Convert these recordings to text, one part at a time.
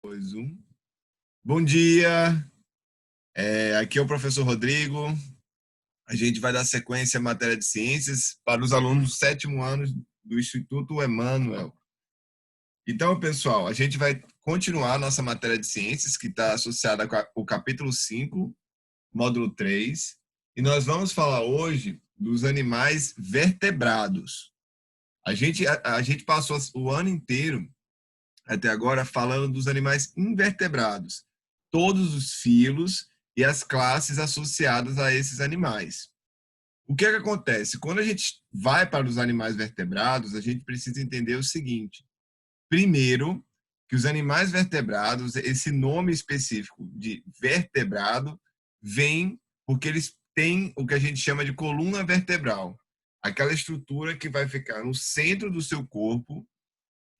Dois, um. Bom dia, aqui é o professor Rodrigo. A gente vai dar sequência à matéria de ciências para os alunos do sétimo ano do Instituto Emmanuel. Então, pessoal, a gente vai continuar a nossa matéria de ciências, que está associada com o capítulo 5, módulo 3, e nós vamos falar hoje dos animais vertebrados. A gente passou o ano inteiro até agora falando dos animais invertebrados, todos os filos e as classes associadas a esses animais. O que é que acontece? Quando a gente vai para os animais vertebrados, a gente precisa entender o seguinte: primeiro, que os animais vertebrados, esse nome específico de vertebrado, vem porque eles têm o que a gente chama de coluna vertebral, aquela estrutura que vai ficar no centro do seu corpo,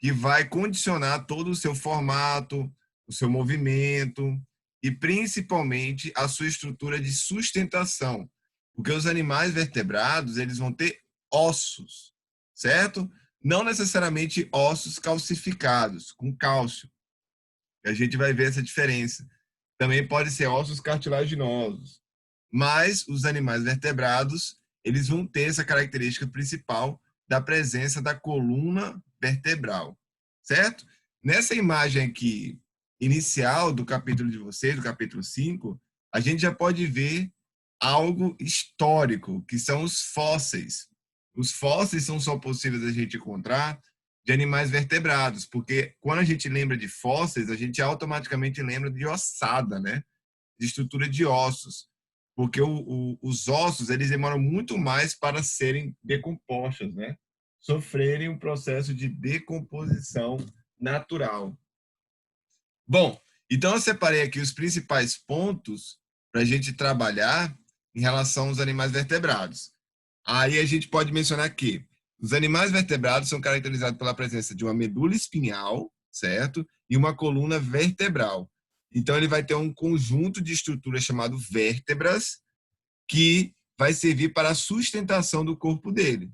que vai condicionar todo o seu formato, o seu movimento e principalmente a sua estrutura de sustentação, porque os animais vertebrados, eles vão ter ossos, certo? Não necessariamente ossos calcificados, com cálcio. A gente vai ver essa diferença. Também pode ser ossos cartilaginosos. Mas os animais vertebrados, eles vão ter essa característica principal da presença da coluna vertebral, certo? Nessa imagem aqui, inicial do capítulo de vocês, do capítulo 5, a gente já pode ver algo histórico, que são os fósseis. Os fósseis são só possíveis a gente encontrar de animais vertebrados, porque quando a gente lembra de fósseis, a gente automaticamente lembra de ossada, né? De estrutura de ossos, porque os ossos, eles demoram muito mais para serem decompostos, né? Sofrerem um processo de decomposição natural. Bom, então eu separei aqui os principais pontos para a gente trabalhar em relação aos animais vertebrados. Aí a gente pode mencionar que os animais vertebrados são caracterizados pela presença de uma medula espinhal, certo? E uma coluna vertebral. Então ele vai ter um conjunto de estruturas chamado vértebras que vai servir para a sustentação do corpo dele,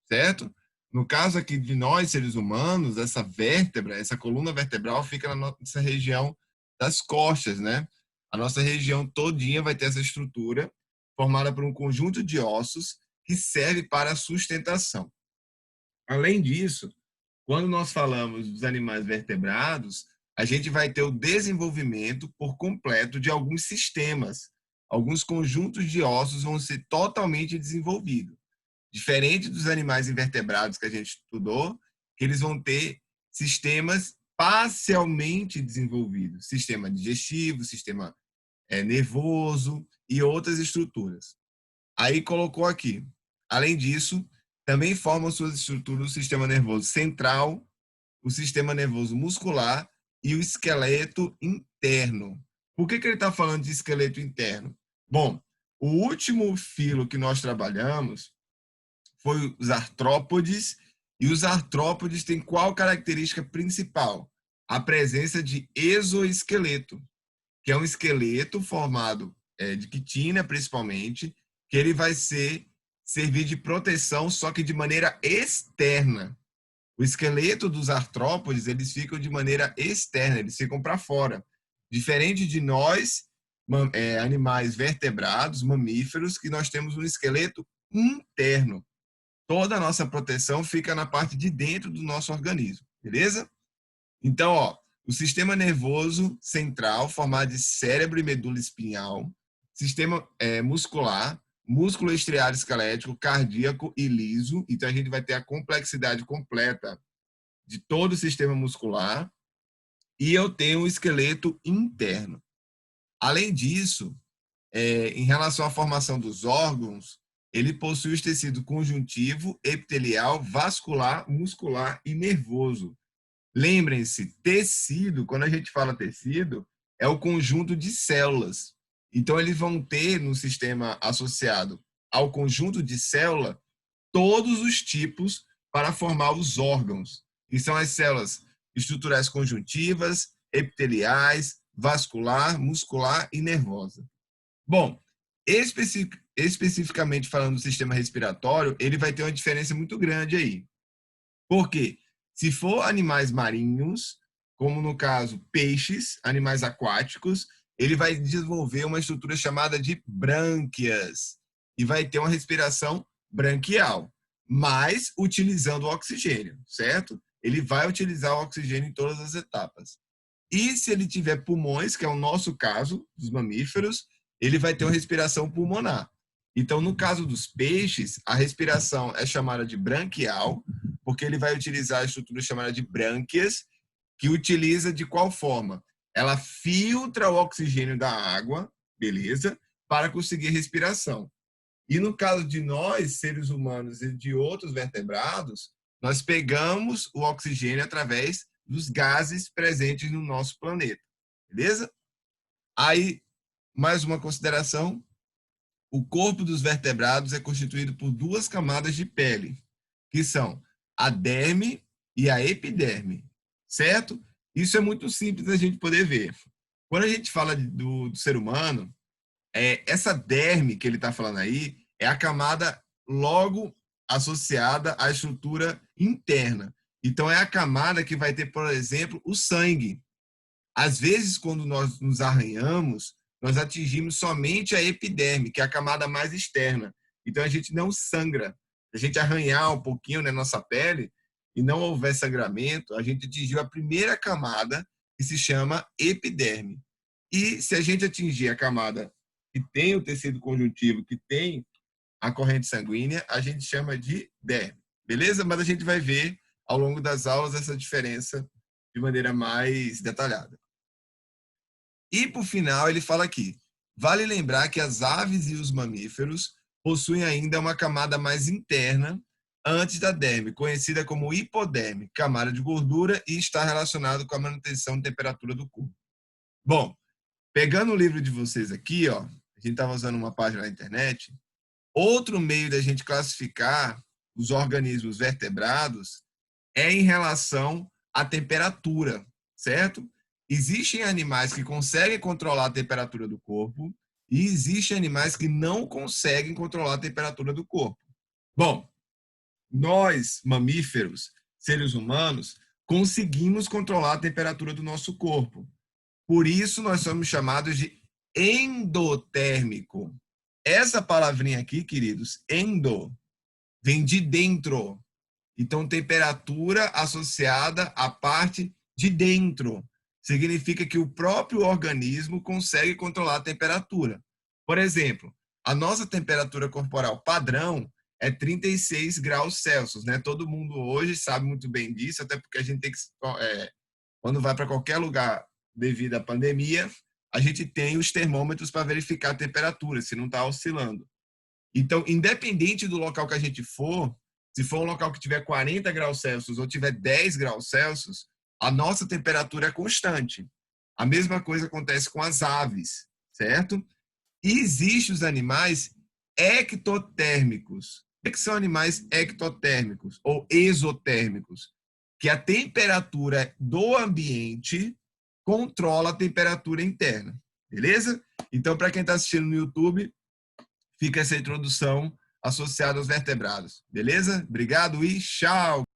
certo? No caso aqui de nós, seres humanos, essa vértebra, essa coluna vertebral fica na nossa região das costas, né? A nossa região todinha vai ter essa estrutura formada por um conjunto de ossos que serve para a sustentação. Além disso, quando nós falamos dos animais vertebrados, a gente vai ter o desenvolvimento por completo de alguns sistemas. Alguns conjuntos de ossos vão ser totalmente desenvolvidos. Diferente dos animais invertebrados que a gente estudou, que eles vão ter sistemas parcialmente desenvolvidos. Sistema digestivo, sistema nervoso e outras estruturas. Aí colocou aqui. Além disso, também formam suas estruturas o sistema nervoso central, o sistema nervoso muscular e o esqueleto interno. Por que ele está falando de esqueleto interno? Bom, o último filo que nós trabalhamos foi os artrópodes, e os artrópodes têm qual característica principal? A presença de exoesqueleto, que é um esqueleto formado de quitina, principalmente, que ele vai servir de proteção, só que de maneira externa. O esqueleto dos artrópodes, eles ficam de maneira externa, eles ficam para fora. Diferente de nós, animais vertebrados, mamíferos, que nós temos um esqueleto interno. Toda a nossa proteção fica na parte de dentro do nosso organismo, beleza? Então, ó, o sistema nervoso central, formado de cérebro e medula espinhal, sistema muscular, músculo estriado esquelético, cardíaco e liso. Então, a gente vai ter a complexidade completa de todo o sistema muscular. E eu tenho o esqueleto interno. Além disso, em relação à formação dos órgãos, ele possui os tecidos conjuntivo, epitelial, vascular, muscular e nervoso. Lembrem-se, tecido, quando a gente fala tecido, é o conjunto de células. Então, eles vão ter no sistema associado ao conjunto de célula todos os tipos para formar os órgãos, que são as células estruturais conjuntivas, epiteliais, vascular, muscular e nervosa. Bom, especificamente falando do sistema respiratório, ele vai ter uma diferença muito grande aí. Por quê? Se for animais marinhos, como no caso peixes, animais aquáticos, ele vai desenvolver uma estrutura chamada de brânquias e vai ter uma respiração branquial, mas utilizando o oxigênio, certo? Ele vai utilizar o oxigênio em todas as etapas. E se ele tiver pulmões, que é o nosso caso dos mamíferos, ele vai ter uma respiração pulmonar. Então, no caso dos peixes, a respiração é chamada de branquial, porque ele vai utilizar a estrutura chamada de brânquias, que utiliza de qual forma? Ela filtra o oxigênio da água, beleza? Para conseguir respiração. E no caso de nós, seres humanos e de outros vertebrados, nós pegamos o oxigênio através dos gases presentes no nosso planeta, beleza? Aí, mais uma consideração, o corpo dos vertebrados é constituído por duas camadas de pele, que são a derme e a epiderme, certo? Isso é muito simples da gente poder ver. Quando a gente fala do ser humano, essa derme que ele está falando aí é a camada logo associada à estrutura interna. Então, é a camada que vai ter, por exemplo, o sangue. Às vezes, quando nós nos arranhamos, nós atingimos somente a epiderme, que é a camada mais externa. Então, a gente não sangra. Se a gente arranhar um pouquinho na nossa pele e não houver sangramento, a gente atingiu a primeira camada, que se chama epiderme. E se a gente atingir a camada que tem o tecido conjuntivo, que tem a corrente sanguínea, a gente chama de derme. Beleza? Mas a gente vai ver ao longo das aulas essa diferença de maneira mais detalhada. E, por final, ele fala aqui, vale lembrar que as aves e os mamíferos possuem ainda uma camada mais interna antes da derme, conhecida como hipoderme, camada de gordura, e está relacionado com a manutenção de temperatura do corpo. Bom, pegando o livro de vocês aqui, ó, a gente estava usando uma página na internet, outro meio da gente classificar os organismos vertebrados é em relação à temperatura, certo? Existem animais que conseguem controlar a temperatura do corpo e existem animais que não conseguem controlar a temperatura do corpo. Bom, nós, mamíferos, seres humanos, conseguimos controlar a temperatura do nosso corpo. Por isso, nós somos chamados de endotérmico. Essa palavrinha aqui, queridos, endo, vem de dentro. Então, temperatura associada à parte de dentro. Significa que o próprio organismo consegue controlar a temperatura. Por exemplo, a nossa temperatura corporal padrão é 36 graus Celsius, né? Todo mundo hoje sabe muito bem disso, até porque a gente tem que, quando vai para qualquer lugar devido à pandemia, a gente tem os termômetros para verificar a temperatura, se não está oscilando. Então, independente do local que a gente for, se for um local que tiver 40 graus Celsius ou tiver 10 graus Celsius, a nossa temperatura é constante. A mesma coisa acontece com as aves, certo? E existem os animais ectotérmicos. O que são animais ectotérmicos ou exotérmicos? Que a temperatura do ambiente controla a temperatura interna, beleza? Então, para quem está assistindo no YouTube, fica essa introdução associada aos vertebrados, beleza? Obrigado e tchau!